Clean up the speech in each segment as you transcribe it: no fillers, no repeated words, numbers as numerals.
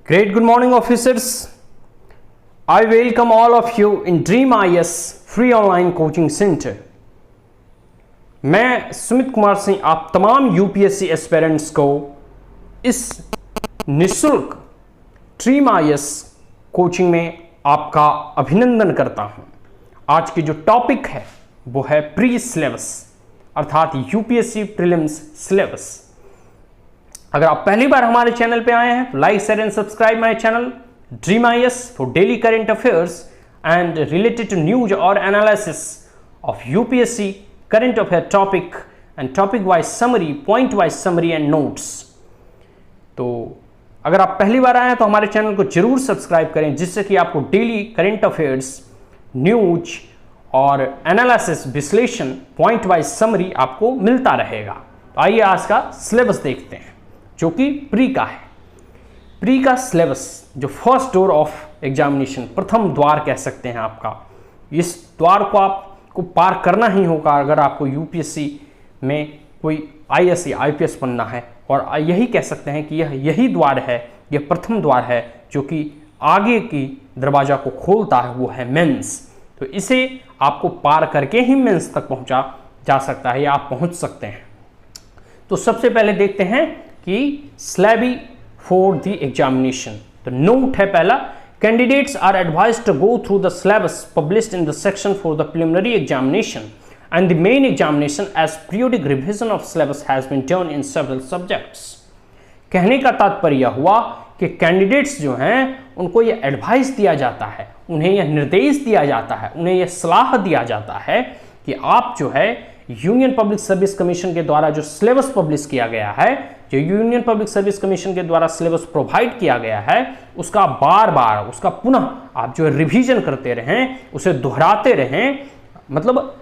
Great good morning officers. I welcome all of you in Dream IS Free Online Coaching Center. मैं सुमित कुमार सिंह आप तमाम UPSC aspirants को इस निःशुल्क ड्रीम IS कोचिंग में आपका अभिनंदन करता हूं। आज की जो टॉपिक है वो है प्री सिलेबस अर्थात यूपीएससी प्रीलिम्स सिलेबस। अगर आप पहली बार हमारे चैनल पे आए हैं, like share and subscribe my channel dream IS for daily current affairs and related to news और analysis of UPSC current affair topic and topic wise summary, point wise summary and notes. तो अगर आप पहली बार आए हैं तो हमारे channel को जरूर सब्सक्राइब करें, जिससे कि आपको डेली करंट अफेयर्स, न्यूज और एनालिसिस, विश्लेषण, पॉइंट वाइज समरी आपको मिलता रहेगा। तो आइए आज का सिलेबस देखते हैं, जो कि प्री का है। प्री का सिलेबस जो फर्स्ट डोर ऑफ एग्जामिनेशन, प्रथम द्वार कह सकते हैं आपका, इस द्वार को आपको पार करना ही होगा अगर आपको यूपीएससी में कोई आईएएस या आईपीएस बनना है। और यही कह सकते हैं कि यही द्वार है, यह प्रथम द्वार है जो कि आगे की दरवाजा को खोलता है, वो है मेंस। तो इसे आपको पार करके ही मेंस तक पहुंचा जा सकता है या आप पहुंच सकते हैं। तो सबसे पहले देखते हैं कि सिलेबी फॉर द एग्जामिनेशन। तो नोट है पहला, candidates are advised to go through the syllabus published in the section for the preliminary examination and the main examination as periodic revision of syllabus has been done in several subjects। कहने का तात्पर्य हुआ कि candidates जो हैं उनको यह advice दिया जाता है, उन्हें यह निर्देश दिया जाता है, उन्हें यह सलाह दिया जाता है कि आप जो है यूनियन पब्लिक सर्विस कमीशन के द्वारा जो सिलेबस पब्लिश किया गया है, जो यूनियन पब्लिक सर्विस कमीशन के द्वारा सिलेबस प्रोवाइड किया गया है, उसका बार बार, उसका पुनः आप जो रिवीजन करते रहें, उसे दोहराते रहें। मतलब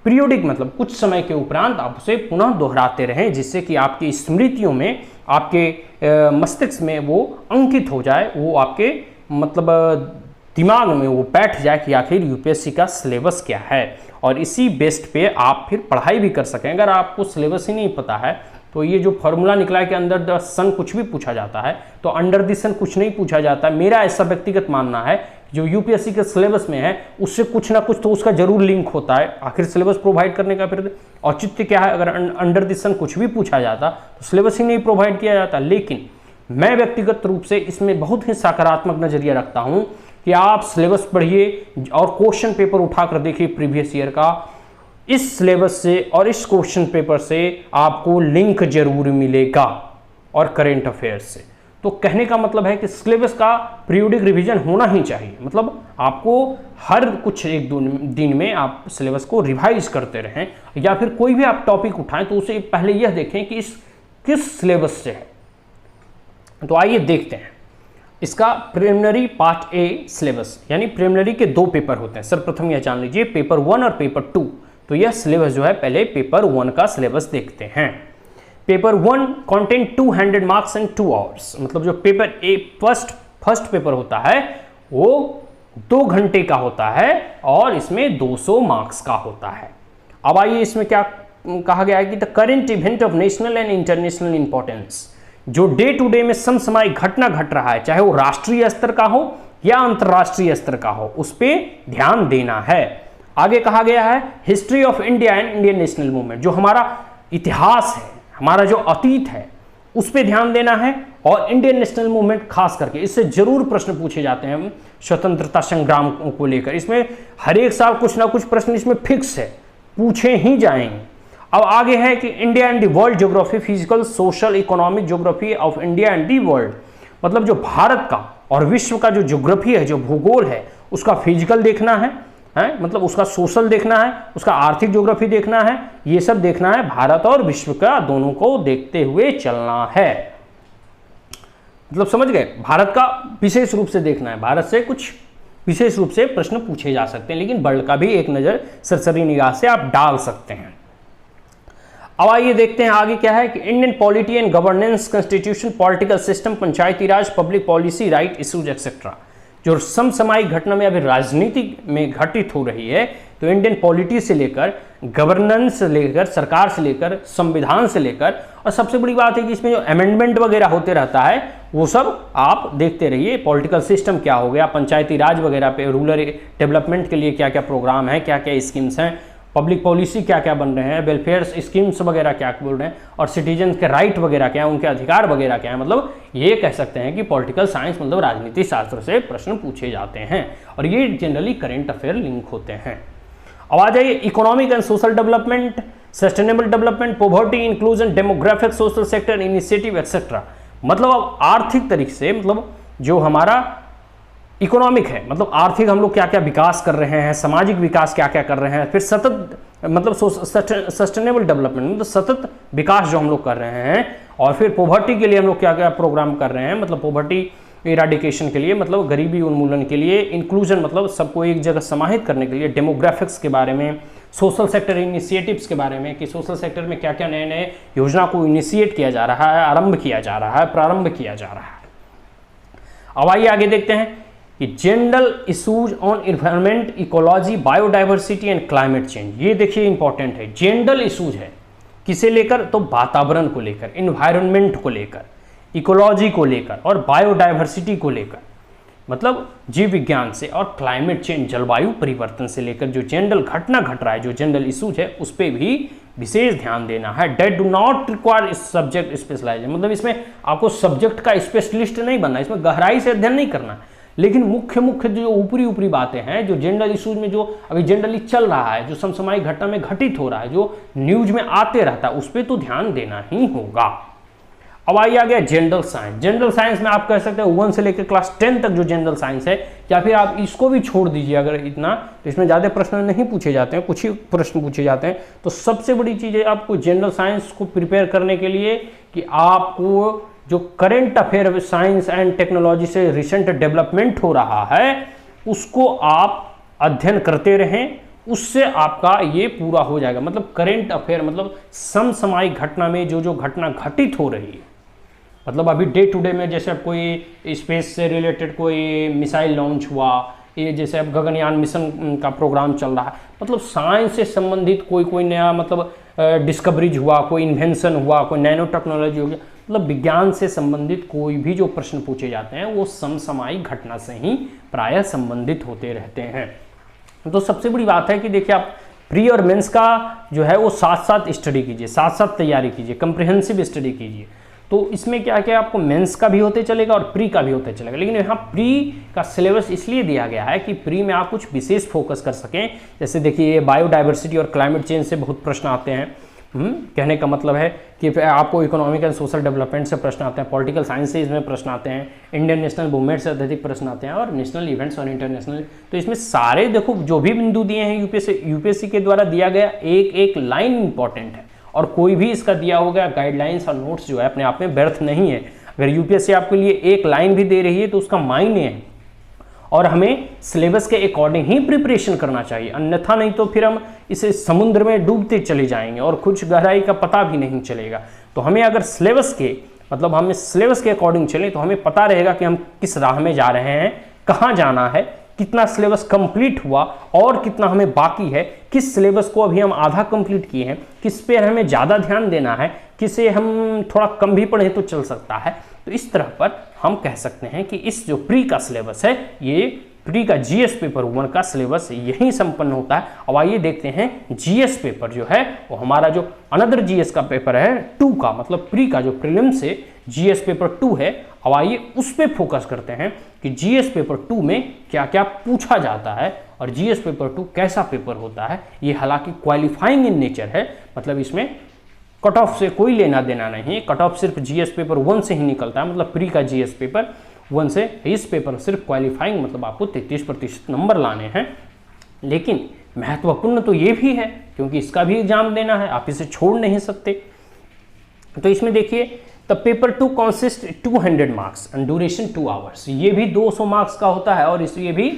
पीरियोडिक मतलब कुछ समय के उपरांत आप उसे पुनः दोहराते रहें, जिससे कि आपकी स्मृतियों में, आपके मस्तिष्क में वो अंकित हो जाए, वो आपके मतलब दिमाग में वो बैठ जाए कि आखिर यूपीएससी का सिलेबस क्या है, और इसी बेस्ड पे आप फिर पढ़ाई भी कर सकें। अगर आपको सिलेबस ही नहीं पता है तो ये जो फॉर्मूला निकला है कि अंडर द सन कुछ भी पूछा जाता है, तो अंडर द सन कुछ नहीं पूछा जाता है। मेरा ऐसा व्यक्तिगत मानना है, जो यूपीएससी के सिलेबस में है उससे कुछ ना कुछ तो उसका जरूर लिंक होता है। आखिर सिलेबस प्रोवाइड करने का फिर औचित्य क्या है? अगर अंडर द सन कुछ भी पूछा जाता तो सिलेबस ही नहीं प्रोवाइड किया जाता। लेकिन मैं व्यक्तिगत रूप से इसमें बहुत ही सकारात्मक नजरिया रखता हूं कि आप सिलेबस पढ़िए और क्वेश्चन पेपर उठाकर देखिए प्रीवियस ईयर का। इस सिलेबस से और इस क्वेश्चन पेपर से आपको लिंक जरूर मिलेगा और करेंट अफेयर्स से। तो कहने का मतलब है कि सिलेबस का पीरियोडिक रिवीजन होना ही चाहिए। मतलब आपको हर कुछ एक दो दिन में आप सिलेबस को रिवाइज करते रहें, या फिर कोई भी आप टॉपिक उठाएं तो उसे पहले यह देखें कि इस किस सिलेबस से है। तो आइए देखते हैं इसका प्रिलिमिनरी पार्ट ए सिलेबस, यानी प्रिलिमिनरी के दो पेपर होते हैं। सर्वप्रथम यह जान लीजिए, पेपर 1 और पेपर 2। तो यह सिलेबस जो है, पहले पेपर 1 का सिलेबस देखते हैं। Paper 1 content 200 marks in 2 hours. मतलब जो पेपर ए फर्स्ट पेपर होता है वो 2 घंटे का होता है और इसमें 200 मार्क्स का होता है। अब आइए इसमें क्या कहा गया है कि the current event of national and international importance, जो डे टू डे में समसामयिक घटना घट रहा है, चाहे वो राष्ट्रीय स्तर का हो या अंतर्राष्ट्रीय स्तर का हो, उस पर ध्यान देना है। आगे कहा गया है history of India and Indian national movement, जो हमारा इतिहास है, हमारा जो अतीत है, उस पर ध्यान देना है। और इंडियन नेशनल मूवमेंट खास करके इससे जरूर प्रश्न पूछे जाते हैं स्वतंत्रता संग्राम को लेकर। इसमें हर एक साल कुछ ना कुछ प्रश्न इसमें फिक्स है, पूछे ही जाएंगे। अब आगे है कि India and the world geography, physical, social, economic geography of India and the world. मतलब जो भारत का और विश्व का जो ज्योग्राफी है, जो भूगोल है, उसका फिजिकल देखना है, मतलब उसका सोशल देखना है, उसका आर्थिक ज्योग्राफी देखना है, ये सब देखना है। भारत और विश्व का दोनों को देखते हुए चलना है। मतलब समझ गए, भारत का विशेष रूप से देखना है, भारत से कुछ विशेष रूप से प्रश्न पूछे जा सकते हैं, लेकिन वर्ल्ड का भी एक नजर सरसरी निगाह से आप डाल सकते हैं। अब आइए देखते हैं आगे क्या है कि Indian polity and governance, constitution, political system, Panchayati Raj, public policy, right issues etcetera. जो समसामयिक घटना में अभी राजनीति में घटित हो रही है, तो इंडियन पॉलिटी से लेकर, गवर्नेंस से लेकर, सरकार से लेकर, संविधान से लेकर, और सबसे बड़ी बात है कि इसमें जो अमेंडमेंट वगैरह होते रहता है वो सब आप देखते रहिए। पॉलिटिकल सिस्टम क्या हो गया, पंचायती राज वगैरह पे, रूरल डेवलपमेंट के लिए क्या क्या प्रोग्राम है, क्या क्या स्कीम्स हैं, पब्लिक पॉलिसी क्या क्या बन रहे हैं, वेलफेयर स्कीम्स वगैरह क्या बोल रहे हैं, और सिटीजन के राइट वगैरह क्या है, उनके अधिकार वगैरह क्या है। मतलब ये कह सकते हैं कि पॉलिटिकल साइंस मतलब राजनीति शास्त्र से प्रश्न पूछे जाते हैं और ये जनरली करेंट अफेयर लिंक होते हैं। अब आ जाइए economic and social development, sustainable development, poverty inclusion, demographic social sector initiative etcetera. मतलब अब आर्थिक तरीके से मतलब जो हमारा इकोनॉमिक है, मतलब आर्थिक हम लोग क्या क्या विकास कर रहे हैं, सामाजिक विकास क्या क्या कर रहे हैं, फिर सतत मतलब सस्टेनेबल डेवलपमेंट मतलब सतत विकास जो हम लोग कर रहे हैं, और फिर पॉवर्टी के लिए हम लोग क्या क्या प्रोग्राम कर रहे हैं, मतलब पॉवर्टी इराडिकेशन के लिए मतलब गरीबी उन्मूलन के लिए, इंक्लूजन मतलब सबको एक जगह समाहित करने के लिए, डेमोग्राफिक्स के बारे में, सोशल सेक्टर इनिशिएटिव्स के बारे में कि सोशल सेक्टर में क्या क्या नए नए योजना को इनिशिएट किया जा रहा है, आरंभ किया जा रहा है, प्रारंभ किया जा रहा है। अब आइए आगे देखते हैं कि general issues on environment, ecology, biodiversity and climate change. ये देखिए इंपॉर्टेंट है, जनरल इशूज है किसे लेकर, तो वातावरण को लेकर, इन्वायरमेंट को लेकर, इकोलॉजी को लेकर और बायोडाइवर्सिटी को लेकर, मतलब जीव विज्ञान से, और क्लाइमेट चेंज जलवायु परिवर्तन से लेकर जो जनरल घटना घट रहा है, जो जनरल इशूज है उस पर भी विशेष ध्यान देना है। That do not require subject specialization, मतलब इसमें आपको सब्जेक्ट का स्पेशलिस्ट नहीं बनना, इसमें गहराई से अध्ययन नहीं करना, लेकिन मुख्य मुख्य जो ऊपरी ऊपरी बातें हैं, जो जनरल इशूज में जो अभी जनरली चल रहा है, जो समसामयिक घटना में घटित हो रहा है, जो न्यूज में आते रहता है, उस पर तो ध्यान देना ही होगा। अब आइए आ गया जनरल साइंस। जनरल साइंस में आप कह सकते हैं 1 से लेकर क्लास 10 तक जो जनरल साइंस है, या फिर आप इसको भी छोड़ दीजिए अगर इतना, तो इसमें ज़्यादा प्रश्न नहीं पूछे जाते हैं, कुछ ही प्रश्न पूछे जाते हैं। तो सबसे बड़ी चीज़ है आपको जनरल साइंस को प्रिपेयर करने के लिए कि आपको जो current affair science and technology से रिसेंट डेवलपमेंट हो रहा है उसको आप अध्ययन करते रहें, उससे आपका ये पूरा हो जाएगा। मतलब करेंट अफेयर मतलब समसामयिक घटना में जो जो घटना घटित हो रही है, मतलब अभी डे टू डे में जैसे अब कोई स्पेस से रिलेटेड कोई मिसाइल लॉन्च हुआ, ये जैसे अब गगनयान मिशन का प्रोग्राम चल रहा है, मतलब साइंस से संबंधित कोई नया मतलब डिस्कवरीज हुआ, कोई इन्वेंशन हुआ, कोई नैनो टेक्नोलॉजी हो गया, मतलब विज्ञान से संबंधित कोई भी जो प्रश्न पूछे जाते हैं वो समसामयिक घटना से ही प्रायः संबंधित होते रहते हैं। तो सबसे बड़ी बात है कि देखिए आप प्री और मेंस का जो है वो साथ साथ स्टडी कीजिए, साथ साथ तैयारी कीजिए, कंप्रिहेंसिव स्टडी कीजिए। तो इसमें क्या क्या आपको मेंस का भी होते चलेगा और प्री का भी होते चलेगा, लेकिन यहाँ प्री का सिलेबस इसलिए दिया गया है कि प्री में आप कुछ विशेष फोकस कर सकें। जैसे देखिए बायोडाइवर्सिटी और क्लाइमेट चेंज से बहुत प्रश्न आते हैं, कहने का मतलब है कि आपको इकोनॉमिक एंड सोशल डेवलपमेंट से प्रश्न आते हैं, पॉलिटिकल साइंस से इसमें प्रश्न आते हैं, इंडियन नेशनल मूवमेंट से अत्यधिक प्रश्न आते हैं, और नेशनल इवेंट्स और इंटरनेशनल। तो इसमें सारे देखो जो भी बिंदु दिए हैं यूपीएससी के द्वारा दिया गया एक एक लाइन इंपॉर्टेंट है, और कोई भी इसका दिया होगा गाइडलाइंस और नोट्स जो है अपने आप में व्यर्थ नहीं है। अगर यूपीएससी आपके लिए एक लाइन भी दे रही है तो उसका मायने है, और हमें सिलेबस के अकॉर्डिंग ही प्रिपरेशन करना चाहिए, अन्यथा नहीं तो फिर हम इसे समुद्र में डूबते चले जाएंगे और कुछ गहराई का पता भी नहीं चलेगा। तो हमें अगर सिलेबस के मतलब हमें सिलेबस के अकॉर्डिंग चलें तो हमें पता रहेगा कि हम किस राह में जा रहे हैं, कहाँ जाना है, कितना सिलेबस कंप्लीट हुआ और कितना हमें बाकी है, किस सिलेबस को अभी हम आधा कंप्लीट किए हैं, किस पे हमें ज़्यादा ध्यान देना है, किसे हम थोड़ा कम भी पढ़ें तो चल सकता है। तो इस तरह पर हम कह सकते हैं कि इस जो प्री का सिलेबस है, ये प्री का जीएस पेपर 1 का सिलेबस यही संपन्न होता है। अब आइए देखते हैं जीएस पेपर जो है वो हमारा जो अनदर जीएस का पेपर है 2 का, मतलब प्री का जो प्रीलिम से जीएस पेपर 2 है। अब आइए उस पर फोकस करते हैं कि जीएस पेपर 2 में क्या क्या पूछा जाता है और जीएस पेपर 2 कैसा पेपर होता है। ये हालांकि क्वालिफाइंग इन नेचर है, मतलब इसमें कट ऑफ से कोई लेना देना नहीं, कट ऑफ सिर्फ जीएस पेपर 1 से ही निकलता है, मतलब प्री का जीएस पेपर 1 से इस पेपर सिर्फ क्वालिफाइंग मतलब आपको 33% नंबर लाने हैं। लेकिन महत्वपूर्ण तो ये भी है क्योंकि इसका भी एग्जाम देना है, आप इसे छोड़ नहीं सकते। तो इसमें देखिए the paper 2 consist 200 marks and duration 2 hours, ये भी 200 मार्क्स का होता है और ये भी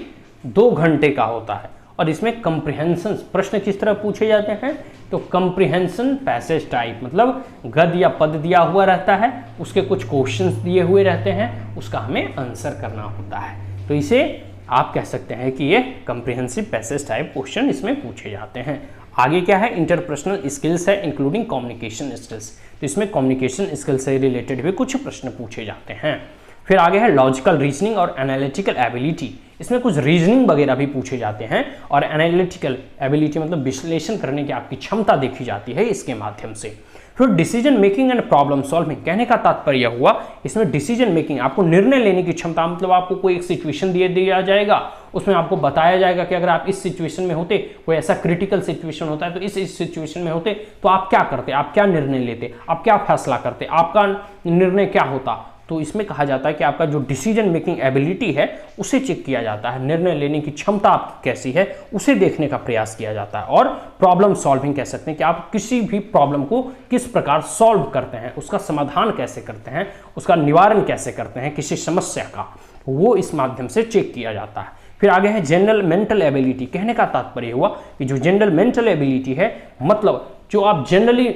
2 घंटे का होता है। और इसमें कंप्रिहेंशन प्रश्न किस तरह पूछे जाते हैं, तो कंप्रिहेंशन पैसेज टाइप, मतलब गद या पद दिया हुआ रहता है, उसके कुछ क्वेश्चंस दिए हुए रहते हैं, उसका हमें आंसर करना होता है। तो इसे आप कह सकते हैं कि ये कंप्रिहेंसिव पैसेज टाइप क्वेश्चन इसमें पूछे जाते हैं। आगे क्या है, इंटरपर्सनल स्किल्स है इंक्लूडिंग कम्युनिकेशन स्किल्स, तो इसमें कम्युनिकेशन स्किल्स से रिलेटेड भी कुछ प्रश्न पूछे जाते हैं। फिर आगे है लॉजिकल रीजनिंग और एनालिटिकल एबिलिटी। इसमें कुछ रीजनिंग वगैरह भी पूछे जाते हैं और एनालिटिकल एबिलिटी मतलब विश्लेषण करने की आपकी क्षमता देखी जाती है इसके माध्यम से। फिर decision making and problem solving, कहने का तात्पर्य हुआ इसमें डिसीजन मेकिंग, आपको निर्णय लेने की क्षमता, मतलब आपको कोई एक सिचुएशन दिया जाएगा, उसमें आपको बताया जाएगा कि अगर आप इस सिचुएशन में होते, कोई ऐसा क्रिटिकल सिचुएशन होता है तो इस सिचुएशन में होते तो आप क्या करते, आप क्या निर्णय लेते, आप क्या फैसला करते, आपका निर्णय क्या होता। तो इसमें कहा जाता है कि आपका जो डिसीजन मेकिंग एबिलिटी है उसे चेक किया जाता है, निर्णय लेने की क्षमता आपकी कैसी है उसे देखने का प्रयास किया जाता है। और प्रॉब्लम सॉल्विंग कह सकते हैं कि आप किसी भी प्रॉब्लम को किस प्रकार सॉल्व करते हैं, उसका समाधान कैसे करते हैं, उसका निवारण कैसे करते हैं किसी समस्या का, वो इस माध्यम से चेक किया जाता है। फिर आगे है जनरल मेंटल एबिलिटी, कहने का तात्पर्य हुआ कि जो जनरल मेंटल एबिलिटी है मतलब जो आप जनरली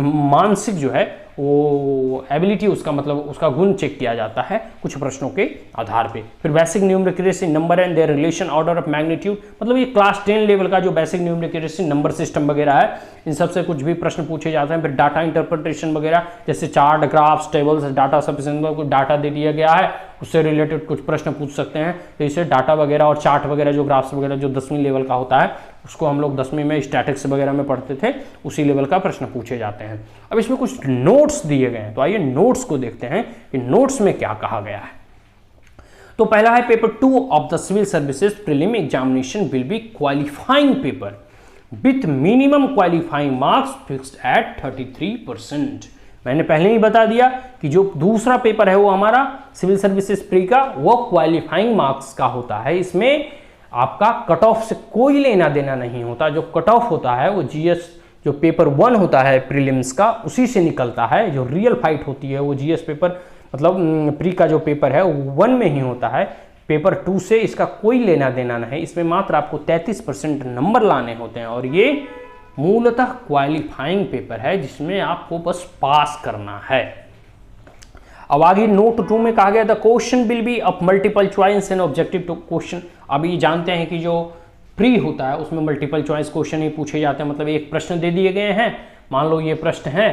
मानसिक जो है वो एबिलिटी, उसका मतलब उसका गुण चेक किया जाता है कुछ प्रश्नों के आधार पे। फिर basic numeric number and there relation order of magnitude, मतलब ये क्लास 10 लेवल का जो बेसिक न्यूमेरिक नंबर सिस्टम वगैरह है इन सब से कुछ भी प्रश्न पूछे जाते हैं। फिर डाटा इंटरप्रिटेशन वगैरह जैसे chart, graphs, tables, data sufficient, कुछ डाटा दे दिया गया है उससे रिलेटेड कुछ प्रश्न पूछ सकते हैं। तो इसे डाटा वगैरह और चार्ट वगैरह जो ग्राफ्स वगैरह जो 10वीं लेवल का होता है उसको हम लोग 10वीं में स्टैटिक्स वगैरह में पढ़ते थे, उसी लेवल का प्रश्न पूछे जाते हैं। अब इसमें कुछ नोट्स दिए गए हैं तो आइए नोट्स को देखते हैं कि नोट्स में क्या कहा गया है। तो पहला है paper 2 of the civil services prelim examination will be qualifying paper with minimum qualifying marks fixed at 33%। मैंने पहले ही बता दिया कि जो दूसरा पेपर है वो हमारा सिविल सर्विसेज प्री का वो क्वालिफाइंग मार्क्स का होता है। इसमें आपका कट ऑफ से कोई लेना देना नहीं होता। जो कट ऑफ होता है वो जीएस जो पेपर 1 होता है प्रीलिम्स का उसी से निकलता है। जो रियल फाइट होती है वो जीएस पेपर मतलब प्री का जो पेपर है 1 में ही होता है। पेपर 2 से इसका कोई लेना देना नहीं। इसमें मात्र आपको 33% नंबर लाने होते हैं और ये मूलतः क्वालिफाइंग पेपर है जिसमें आपको बस पास करना है। अब आगे नोट 2 में कहा गया the question will be of multiple choice and objective to question. अभी जानते हैं कि जो प्री होता है उसमें मल्टीपल चॉइस क्वेश्चन ही पूछे जाते हैं। मतलब एक प्रश्न दे दिए गए हैं, मान लो ये प्रश्न है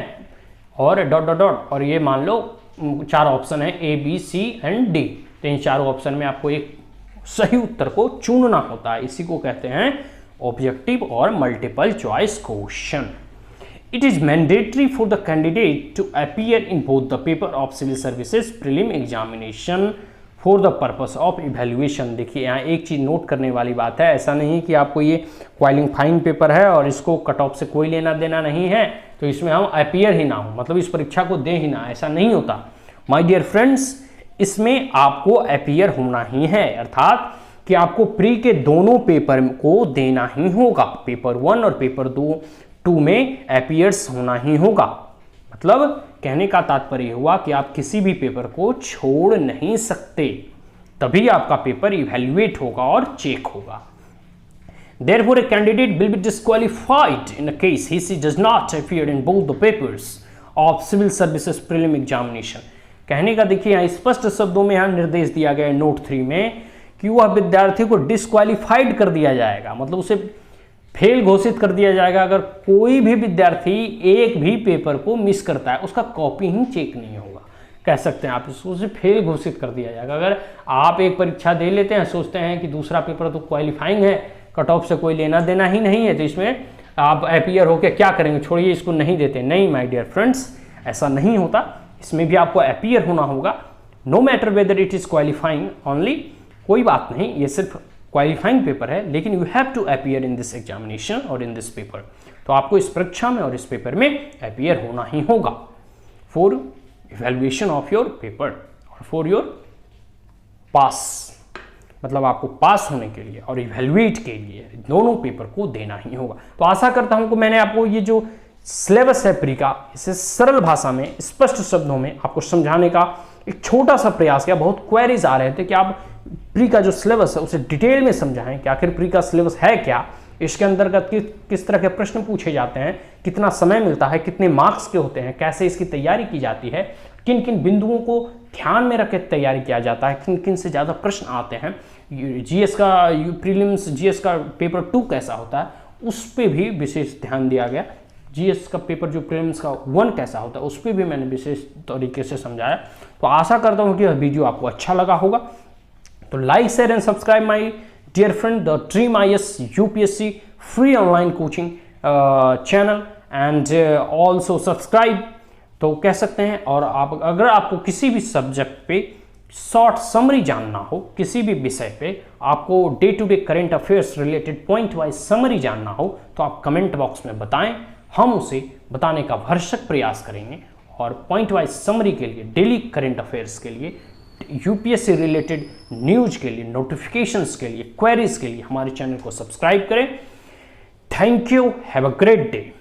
और डॉट डॉट डॉट और ये मान लो 4 ऑप्शन है A B C and D. तो इन चारों ऑप्शन में आपको एक सही उत्तर को चुनना होता है। इसी को कहते हैं ऑब्जेक्टिव और multiple choice question. It is mandatory for the candidate to appear in both the paper of civil services prelim examination for the purpose of evaluation। देखिए यहाँ एक चीज़ नोट करने वाली बात है, ऐसा नहीं कि आपको ये क्वालिफाइंग पेपर है और इसको कट ऑफ से कोई लेना देना नहीं है तो इसमें हम अपीयर ही ना हो, मतलब इस परीक्षा को दे ही ना, ऐसा नहीं होता। माय डियर फ्रेंड्स, इसमें आपको अपीयर होना ही है, अर्थात कि आपको प्री के दोनों पेपर को देना ही होगा। पेपर 1 और पेपर 2 में अपीयर्स होना ही होगा। मतलब कहने का तात्पर्य हुआ कि आप किसी भी पेपर को छोड़ नहीं सकते, तभी आपका पेपर इवैल्यूएट होगा और चेक होगा। Therefore, a candidate will be disqualified in a case he does not appear in both the papers of civil services prelim examination। कहने का देखिए यहाँ स्पष्ट शब्दों में यहाँ निर्देश दिया गया है नोट 3 में कि वह विद्यार्थी को डिस्क्वालीफाइड कर दिया जाएगा, मतलब उसे फेल घोषित कर दिया जाएगा अगर कोई भी विद्यार्थी एक भी पेपर को मिस करता है, उसका कॉपी ही चेक नहीं होगा, कह सकते हैं आप इसको, उसे फेल घोषित कर दिया जाएगा। अगर आप एक परीक्षा दे लेते हैं, सोचते हैं कि दूसरा पेपर तो क्वालिफाइंग है, कट ऑफ से कोई लेना देना ही नहीं है, तो इसमें आप अपीयर होकर क्या करेंगे, छोड़िए इसको नहीं देते। नहीं माय डियर फ्रेंड्स, ऐसा नहीं होता। इसमें भी आपको अपीयर होना होगा, no matter whether it is qualifying only, कोई बात नहीं, ये सिर्फ क्वालिफाइंग पेपर है, लेकिन you have to appear in this examination और इन दिस पेपर। तो आपको इस परीक्षा में और इस पेपर में अपीयर होना ही होगा for evaluation of your paper और फॉर योर पास, मतलब आपको पास होने के लिए और इवैल्यूएट के लिए दोनों पेपर को देना ही होगा। तो आशा करता हूं कि मैंने आपको ये जो सिलेबस है प्री का, इसे सरल भाषा में स्पष्ट शब्दों में आपको समझाने का एक छोटा सा प्रयास किया। बहुत क्वेरीज आ रहे थे कि आप प्री का जो सिलेबस है उसे डिटेल में समझाएं कि आखिर प्री का सिलेबस है क्या, इसके अंतर्गत किस तरह के प्रश्न पूछे जाते हैं, कितना समय मिलता है, कितने मार्क्स के होते हैं, कैसे इसकी तैयारी की जाती है, किन किन बिंदुओं को ध्यान में रख के तैयारी किया जाता है, किन किन से ज़्यादा प्रश्न आते हैं, जीएस का प्रीलिम्स जीएस का पेपर 2 कैसा होता है उस पर भी विशेष ध्यान दिया गया। जीएस का पेपर जो प्रीलिम्स का 1 कैसा होता है उस पर भी मैंने विशेष तरीके से समझाया। तो आशा करता हूँ कि यह वीडियो आपको अच्छा लगा होगा। तो like share and subscribe my dear friend the dream IAS UPSC free online coaching channel and also subscribe तो कह सकते हैं। और आप अगर आपको किसी भी सब्जेक्ट पे शॉर्ट समरी जानना हो, किसी भी विषय पे आपको day to day current affairs related point wise summary जानना हो, तो आप कमेंट बॉक्स में बताएं, हम उसे बताने का भरसक प्रयास करेंगे। और पॉइंट वाइज समरी के लिए, डेली करेंट अफेयर्स के लिए, यूपीएससी रिलेटेड न्यूज के लिए, नोटिफिकेशंस के लिए, क्वेरीज के लिए हमारे चैनल को सब्सक्राइब करें। Thank you, have a great day.